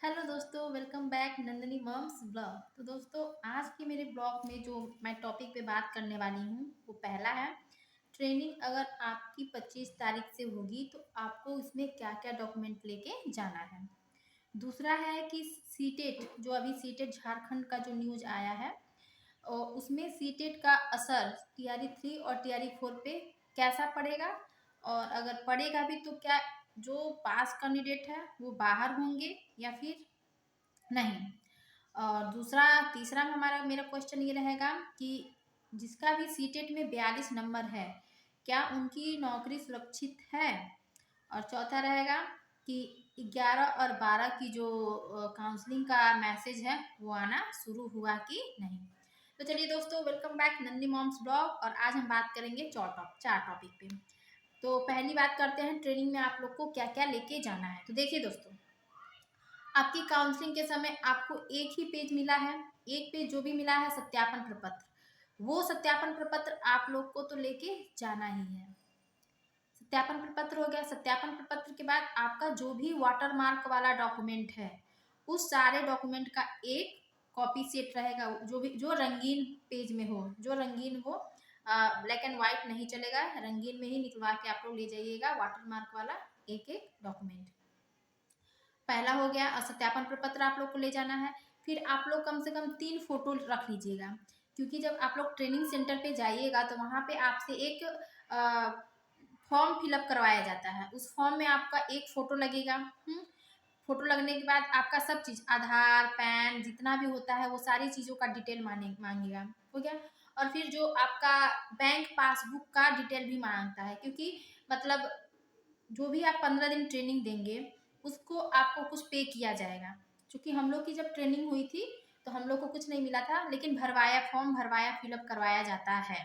Hello दोस्तों, welcome back Nandini moms blog. तो दोस्तों, आज के मेरे ब्लॉग में जो मैं टॉपिक पे बात करने वाली हूँ वो पहला है, ट्रेनिंग अगर आपकी 25 तारीख से होगी तो आपको इसमें क्या क्या डॉक्यूमेंट लेके जाना है। दूसरा है कि सीटेट, जो अभी सीटेट झारखंड का जो न्यूज आया है और उसमें सीटेट का असर टीआरई 3 और टीआरई 4 पे कैसा पड़ेगा, और अगर पड़ेगा भी तो क्या जो पास कैंडिडेट है वो बाहर होंगे या फिर नहीं। और दूसरा तीसरा में हमारा मेरा क्वेश्चन ये रहेगा कि जिसका भी सीटेट में 42 नंबर है, क्या उनकी नौकरी सुरक्षित है। और चौथा रहेगा कि 11 और 12 की जो काउंसलिंग का मैसेज है वो आना शुरू हुआ कि नहीं। तो चलिए दोस्तों, welcome back Nandi moms blog. और आज हम बात करेंगे चार टॉपिक पे। तो पहली बात करते हैं, ट्रेनिंग में आप लोग को क्या क्या लेके जाना है। तो देखिए दोस्तों, आपकी काउंसलिंग के समय आपको एक ही पेज मिला है। एक पेज जो भी मिला है सत्यापन प्रपत्र, वो सत्यापन प्रपत्र आप लोग को तो लेके जाना ही है। सत्यापन प्रपत्र हो गया। सत्यापन प्रपत्र के बाद आपका जो भी वाटर मार्क वाला डॉक्यूमेंट है, उस सारे डॉक्यूमेंट का एक कॉपी सेट रहेगा, जो भी जो रंगीन पेज में हो, जो रंगीन हो। ब्लैक एंड व्हाइट नहीं चलेगा, रंगीन में ही निकलवा के आप लोग ले जाइएगा वाटर मार्क वाला एक एक डॉक्यूमेंट। पहला हो गया। सत्यापन प्रपत्र आप लोग को ले जाना है। फिर आप लोग कम से कम 3 फोटो रख लीजिएगा, क्योंकि जब आप लोग ट्रेनिंग सेंटर पे जाइएगा तो वहाँ पे आपसे एक फॉर्म फिलअप करवाया जाता है। उस फॉर्म में आपका एक फोटो लगेगा। फोटो लगने के बाद आपका सब चीज़, आधार, पैन, जितना भी होता है वो सारी चीज़ों का डिटेल मांगेगा। हो गया। और फिर जो आपका बैंक पासबुक का डिटेल भी मांगता है, क्योंकि मतलब जो भी आप 15 दिन ट्रेनिंग देंगे उसको आपको कुछ पे किया जाएगा। क्योंकि हम लोग की जब ट्रेनिंग हुई थी तो हम लोग को कुछ नहीं मिला था, लेकिन भरवाया, फॉर्म भरवाया, फिलअप करवाया जाता है।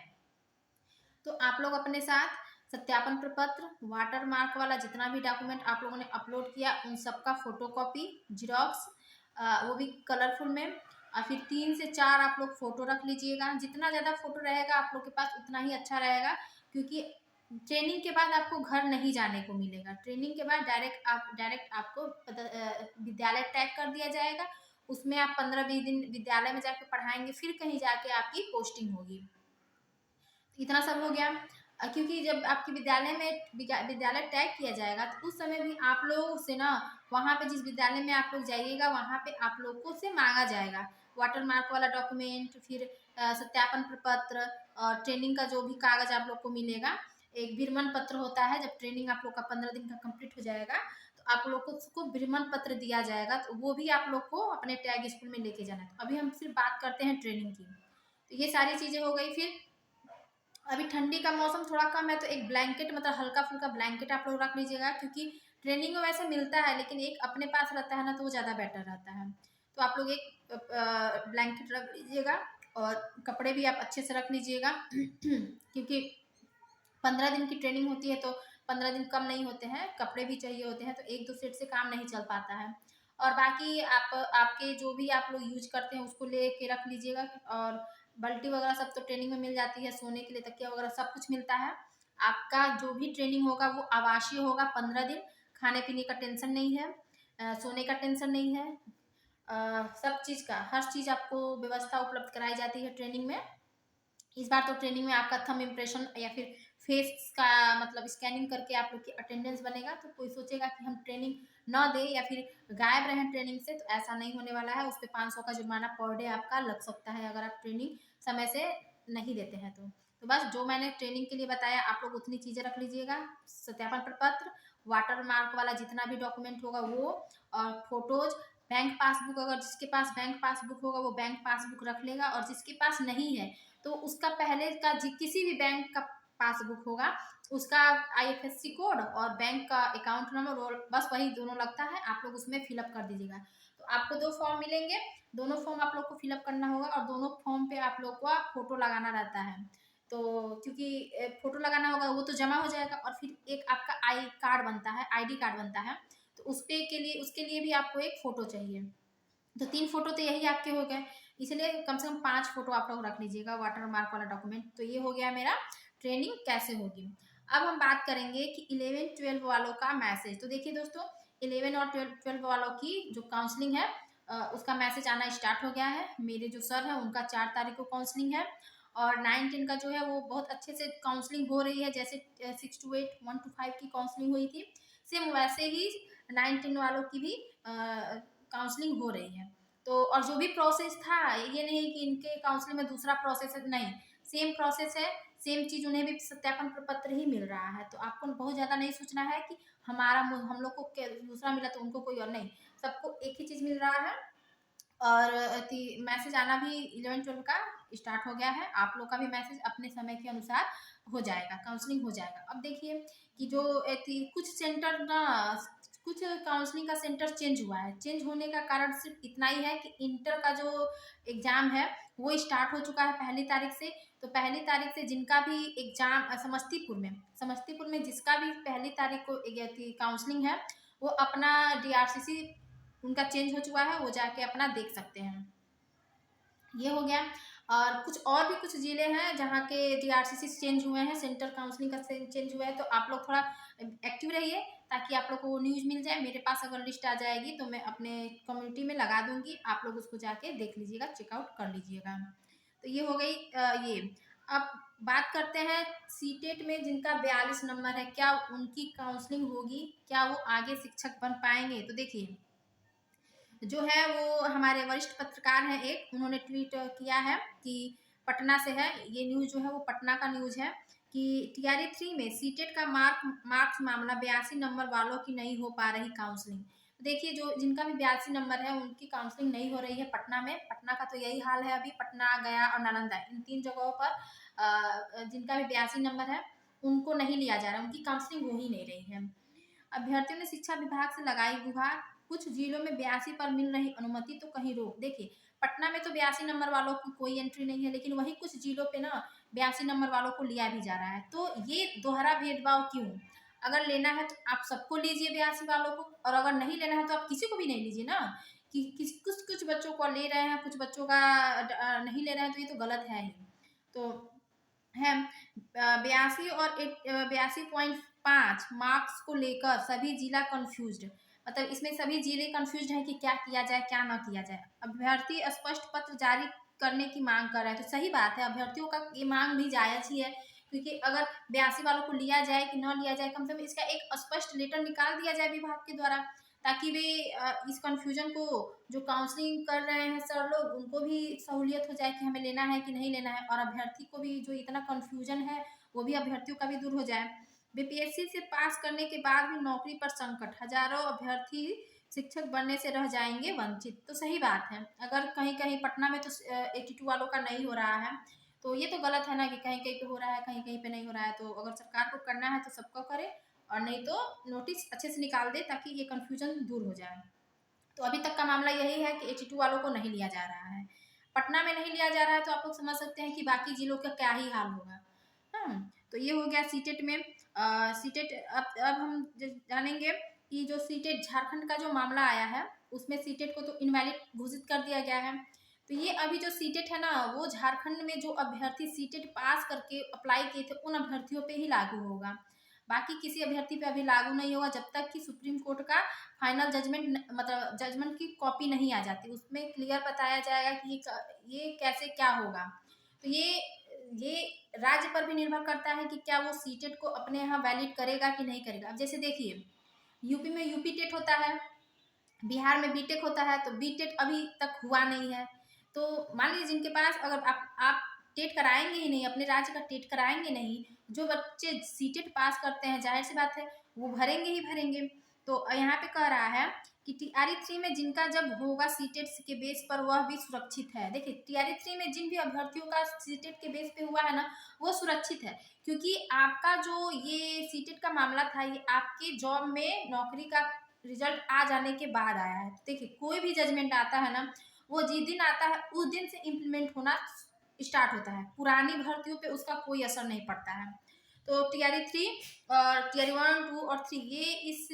तो आप लोग अपने साथ सत्यापन प्रपत्र, वाटर मार्क वाला जितना भी डॉक्यूमेंट आप लोगों ने अपलोड किया उन सबका फोटोकॉपी, जीरोक्स, वो भी कलरफुल में। और फिर 3 से 4 आप लोग फोटो रख लीजिएगा। जितना ज़्यादा फोटो रहेगा आप लोग के पास उतना ही अच्छा रहेगा, क्योंकि ट्रेनिंग के बाद आपको घर नहीं जाने को मिलेगा। ट्रेनिंग के बाद डायरेक्ट आपको विद्यालय टैग कर दिया जाएगा। उसमें आप 15-20 दिन विद्यालय में जाके पढ़ाएंगे, फिर कहीं जाके आपकी पोस्टिंग होगी। इतना सब हो गया। क्योंकि जब आपके विद्यालय में विद्यालय टैग किया जाएगा तो उस समय भी आप लोग से ना, वहाँ पे जिस विद्यालय में आप लोग जाइएगा वहाँ पे आप लोग को से मांगा जाएगा वाटर मार्क वाला डॉक्यूमेंट, फिर सत्यापन प्रपत्र और ट्रेनिंग का जो भी कागज आप लोग को मिलेगा। एक भ्रमण पत्र होता है, जब ट्रेनिंग आप लोग का 15 दिन का कंप्लीट हो जाएगा तो आप लोग को उसको भ्रमण पत्र दिया जाएगा, तो वो भी आप लोग को अपने टैग स्कूल में लेके जाना है। तो अभी हम सिर्फ बात करते हैं ट्रेनिंग की। तो ये सारी चीजें हो गई। फिर अभी ठंडी का मौसम थोड़ा कम है तो एक ब्लैंकेट, मतलब हल्का फुल्का ब्लैंकेट आप लोग रख लीजिएगा, क्योंकि ट्रेनिंग में वैसे मिलता है लेकिन एक अपने पास रहता है ना तो वो ज़्यादा बेटर रहता है। तो आप लोग एक ब्लैंकेट रख लीजिएगा और कपड़े भी आप अच्छे से रख लीजिएगा क्योंकि 15 दिन की ट्रेनिंग होती है तो 15 दिन कम नहीं होते हैं, कपड़े भी चाहिए होते हैं, तो एक दो सेट से काम नहीं चल पाता है। और बाकी आप आपके जो भी आप लोग यूज करते हैं उसको ले के रख लीजिएगा। और बाल्टी वगैरह सब तो ट्रेनिंग में मिल जाती है, सोने के लिए तकिया वगैरह सब कुछ मिलता है। आपका जो भी ट्रेनिंग होगा वो आवासीय होगा 15 दिन। खाने पीने का टेंशन नहीं है, सोने का टेंशन नहीं है। सब चीज़ का, हर चीज़ आपको व्यवस्था उपलब्ध कराई जाती है ट्रेनिंग में। इस बार तो ट्रेनिंग में आपका थंब इम्प्रेशन या फिर फेस का मतलब स्कैनिंग करके आप लोग की अटेंडेंस बनेगा। तो कोई सोचेगा कि हम ट्रेनिंग न दें या फिर गायब रहें ट्रेनिंग से, तो ऐसा नहीं होने वाला है। उस पर 500 का जुर्माना पर डे आपका लग सकता है अगर आप ट्रेनिंग समय से नहीं देते हैं तो बस जो मैंने ट्रेनिंग के लिए बताया आप लोग उतनी चीज़ें रख लीजिएगा। सत्यापन प्रपत्र, वाटर मार्क वाला जितना भी डॉक्यूमेंट होगा वो, और फोटोज, बैंक पासबुक, अगर जिसके पास बैंक पासबुक होगा वो बैंक पासबुक रख लेगा, और जिसके पास नहीं है तो उसका पहले का किसी भी बैंक का पासबुक होगा उसका आईएफएससी कोड और बैंक का अकाउंट नंबर, बस वही दोनों लगता है, आप लोग उसमें फिलअप कर दीजिएगा। तो आपको 2 फॉर्म मिलेंगे, दोनों फॉर्म आप लोग को फिलअप करना होगा और दोनों फॉर्म पे आप लोग को फोटो लगाना रहता है। तो क्योंकि फोटो लगाना होगा वो तो जमा हो जाएगा, और फिर एक आपका आई कार्ड बनता है, आईडी कार्ड बनता है, तो उसके लिए भी आपको एक फोटो चाहिए। तो 3 फोटो तो यही आपके हो गए, इसलिए कम से कम 5 फोटो आप लोग रख लीजिएगा वाटर मार्क वाला डॉक्यूमेंट। तो ये हो गया मेरा ट्रेनिंग कैसे होगी। अब हम बात करेंगे कि 11-12 वालों का मैसेज। तो देखिए दोस्तों, 11 और 12 वालों की जो काउंसलिंग है उसका मैसेज आना स्टार्ट हो गया है। मेरे जो सर हैं उनका 4 तारीख को काउंसलिंग है, और 9-10 का जो है वो बहुत अच्छे से काउंसलिंग हो रही है। जैसे 6 to 8, 1 to 5 की काउंसलिंग हुई थी, सेम वैसे ही 9-10 वालों की भी काउंसलिंग हो रही है। तो और जो भी प्रोसेस था, ये नहीं कि इनके काउंसलिंग में दूसरा प्रोसेस है, नहीं, सेम प्रोसेस है, सेम चीज उन्हें भी सत्यापन प्रपत्र ही मिल रहा है। तो आपको बहुत ज्यादा नहीं सोचना है कि हम लोग को दूसरा मिला तो उनको कोई और नहीं, सबको एक ही चीज मिल रहा है। और मैसेज आना भी 11-12 का स्टार्ट हो गया है। आप लोग का भी मैसेज अपने समय के अनुसार हो जाएगा, काउंसलिंग हो जाएगा। अब देखिए कि जो कुछ सेंटर ना, कुछ काउंसलिंग का सेंटर चेंज हुआ है। चेंज होने का कारण सिर्फ इतना ही है कि इंटर का जो एग्जाम है वो स्टार्ट हो चुका है 1 तारीख से। तो 1 तारीख से जिनका भी एग्जाम समस्तीपुर में जिसका भी 1 तारीख को काउंसलिंग है, वो अपना DRCC उनका चेंज हो चुका है, वो जाके अपना देख सकते हैं। ये हो गया। और भी कुछ जिले हैं जहाँ के DRCC चेंज हुए हैं, सेंटर काउंसलिंग का चेंज हुआ है। तो आप लोग थोड़ा एक्टिव रहिए ताकि आप लोग को वो न्यूज़ मिल जाए। मेरे पास अगर लिस्ट आ जाएगी तो मैं अपने कम्युनिटी में लगा दूंगी, आप लोग उसको जाके देख लीजिएगा, चेकआउट कर लीजिएगा। तो ये हो गई ये। अब बात करते हैं सीटेट में जिनका 42 नंबर है, क्या उनकी काउंसलिंग होगी, क्या वो आगे शिक्षक बन पाएंगे? तो देखिए, जो है वो हमारे वरिष्ठ पत्रकार हैं एक, उन्होंने ट्वीट किया है कि पटना से है, ये न्यूज़ जो है वो पटना का न्यूज़ है कि TRE 3 में सीटेट का मार्क्स मामला 82 नंबर वालों की नहीं हो पा रही काउंसलिंग। देखिए, जो जिनका भी 82 नंबर है उनकी काउंसलिंग नहीं हो रही है पटना में। पटना का तो यही हाल है अभी, पटना, गया और नालंदा, इन 3 जगहों पर जिनका भी 82 नंबर है उनको नहीं लिया जा रहा है, उनकी काउंसलिंग हो ही नहीं रही है। अभ्यर्थियों ने शिक्षा विभाग से लगाई गुहार, कुछ जिलों में 82 पर मिल रही अनुमति तो कहीं रोक। देखिए, पटना में तो 82 नंबर वालों की कोई एंट्री नहीं है, लेकिन वही कुछ जिलों पे ना 82 नंबर वालों को लिया भी जा रहा है। तो ये दोहरा भेदभाव क्यों? अगर लेना है तो आप सबको लीजिए 82 वालों को, और अगर नहीं लेना है तो आप किसी को भी नहीं लीजिए ना। कि कुछ कुछ बच्चों को ले रहे हैं, कुछ बच्चों का नहीं ले रहे हैं, तो ये तो गलत है ही। तो है 82 और 82.5 मार्क्स को लेकर सभी जिला कंफ्यूज्ड। मतलब इसमें सभी जिले कंफ्यूज्ड हैं कि क्या किया जाए, क्या ना किया जाए। अभ्यर्थी स्पष्ट पत्र जारी करने की मांग कर रहे हैं। तो सही बात है, अभ्यर्थियों का ये मांग भी जायज ही है, क्योंकि अगर 82 वालों को लिया जाए कि न लिया जाए, कम से कम इसका एक स्पष्ट लेटर निकाल दिया जाए विभाग के द्वारा, ताकि वे इस कंफ्यूजन को, जो काउंसलिंग कर रहे हैं सर लोग, उनको भी सहूलियत हो जाए कि हमें लेना है कि नहीं लेना है, और अभ्यर्थी को भी जो इतना कंफ्यूजन है वो भी अभ्यर्थियों का भी दूर हो जाए। BPSC से पास करने के बाद भी नौकरी पर संकट, हजारों अभ्यर्थी शिक्षक बनने से रह जाएंगे वंचित। तो सही बात है, अगर कहीं कहीं पटना में तो 82 वालों का नहीं हो रहा है, तो ये तो गलत है ना कि कहीं कहीं पे हो रहा है, कहीं कहीं पे नहीं हो रहा है। तो अगर सरकार को करना है तो सबको करे, और नहीं तो नोटिस अच्छे से निकाल दे ताकि ये कंफ्यूजन दूर हो जाए। तो अभी तक का मामला यही है कि 82 वालों को नहीं लिया जा रहा है, पटना में नहीं लिया जा रहा है। तो आप लोग समझ सकते हैं कि बाकी जिलों का क्या ही हाल होगा। तो ये हो गया सीटेट में। सीटेट अब हम जानेंगे कि जो सीटेट झारखंड का जो मामला आया है, उसमें सीटेट को तो इनवैलिड घोषित कर दिया गया है। तो ये अभी जो सीटेट है ना, वो झारखंड में जो अभ्यर्थी सीटेट पास करके अप्लाई किए थे उन अभ्यर्थियों पे ही लागू होगा, बाकी किसी अभ्यर्थी पे अभी लागू नहीं होगा जब तक कि सुप्रीम कोर्ट का फाइनल जजमेंट, मतलब जजमेंट की कॉपी नहीं आ जाती। उसमें क्लियर बताया जाएगा कि ये कैसे क्या होगा। तो ये राज्य पर भी निर्भर करता है कि क्या वो सीटेट को अपने यहाँ वैलिड करेगा कि नहीं करेगा। अब जैसे देखिए, यूपी में यूपी टेट होता है, बिहार में बीटेक होता है, तो बीटेक अभी तक हुआ नहीं है। तो मान लीजिए जिनके पास, अगर आप टेट कराएंगे ही नहीं, अपने राज्य का टेट कराएंगे नहीं, जो बच्चे सीटेट पास करते हैं, जाहिर सी बात है वो भरेंगे ही भरेंगे। तो यहाँ पे कह रहा है कि TRE 3 में जिनका जब होगा सीटेट के बेस पर, वह भी सुरक्षित है। देखिए, TRE 3 में जिन भी अभ्यर्थियों का सीटेट के बेस पे हुआ है ना, वो सुरक्षित है, क्योंकि आपका जो ये सीटेट का मामला था, ये आपके जॉब में नौकरी का रिजल्ट आ जाने के बाद आया है। देखिए, कोई भी जजमेंट आता है ना, वो जिस दिन आता है उस दिन से इम्प्लीमेंट होना स्टार्ट होता है, पुरानी भर्तियों पे उसका कोई असर नहीं पड़ता है। तो TRE 3 और TRE 1, 2 और 3 ये इस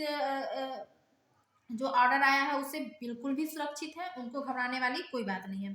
जो ऑर्डर आया है उससे बिल्कुल भी सुरक्षित है, उनको घबराने वाली कोई बात नहीं है।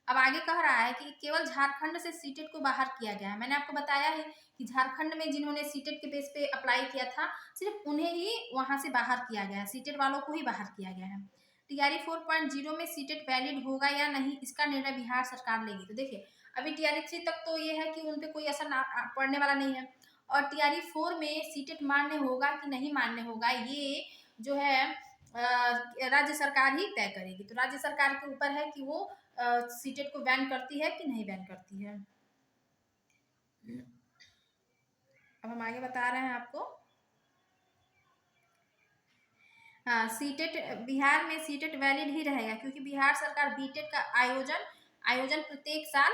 अब आगे कह रहा है कि केवल झारखंड से सीटेट को बाहर किया गया है। मैंने आपको बताया है कि झारखंड में जिन्होंने सीटेट के बेस पे अप्लाई किया था, सिर्फ उन्हें ही वहां से बाहर किया गया है, सीटेट वालों को ही बाहर किया गया है। टीआरई 4.0 में सीटेट वैलिड होगा या नहीं, इसका निर्णय बिहार सरकार लेगी। तो देखिए, अभी टीआरई 3 तक तो ये है कि उन पर कोई असर पड़ने वाला नहीं है, और टीआरई 4 में सीटेट मान्य होगा कि नहीं मान्य होगा, ये जो है राज्य सरकार ही तय करेगी। तो राज्य सरकार के ऊपर है कि वो सीटेट को बैन करती है कि नहीं बैन करती है। अब हम आगे बता रहे हैं आपको। हाँ, सीटेट बिहार में सीटेट वैलिड ही रहेगा, क्योंकि बिहार सरकार बीटेट का आयोजन प्रत्येक साल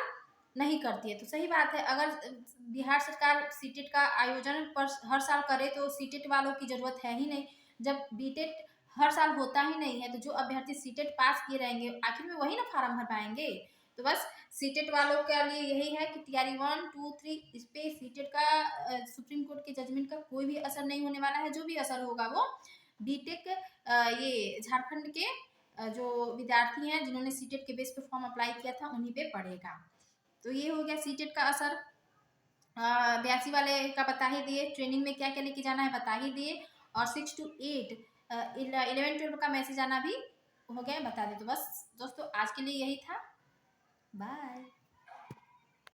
नहीं करती है। तो सही बात है, अगर बिहार सरकार सीटेट का आयोजन पर हर साल करे तो सीटेट वालों की जरूरत है ही नहीं। जब बीटेट हर साल होता ही नहीं है, तो जो अभ्यर्थी सीटेट पास किए रहेंगे, आखिर में वही ना फार्म भर पाएंगे। तो बस सीटेट वालों के लिए यही है कि टीआरई 1, 2, 3 इस पे सीटेट का सुप्रीम कोर्ट के जजमेंट का कोई भी असर नहीं होने वाला है। जो भी असर होगा वो बीटेक ये झारखंड के जो विद्यार्थी हैं जिन्होंने सीटेट के बेस पे फॉर्म अप्लाई किया था, उन्हीं पे पड़ेगा। तो ये हो गया सीटेट का असर। 82 वाले का बता ही दिए, ट्रेनिंग में क्या क्या लेके जाना है बता ही दिए, और 6 to 8 11 12 का मैसेज आना भी हो गया बता दे। तो बस दोस्तों, आज के लिए यही था। बाय।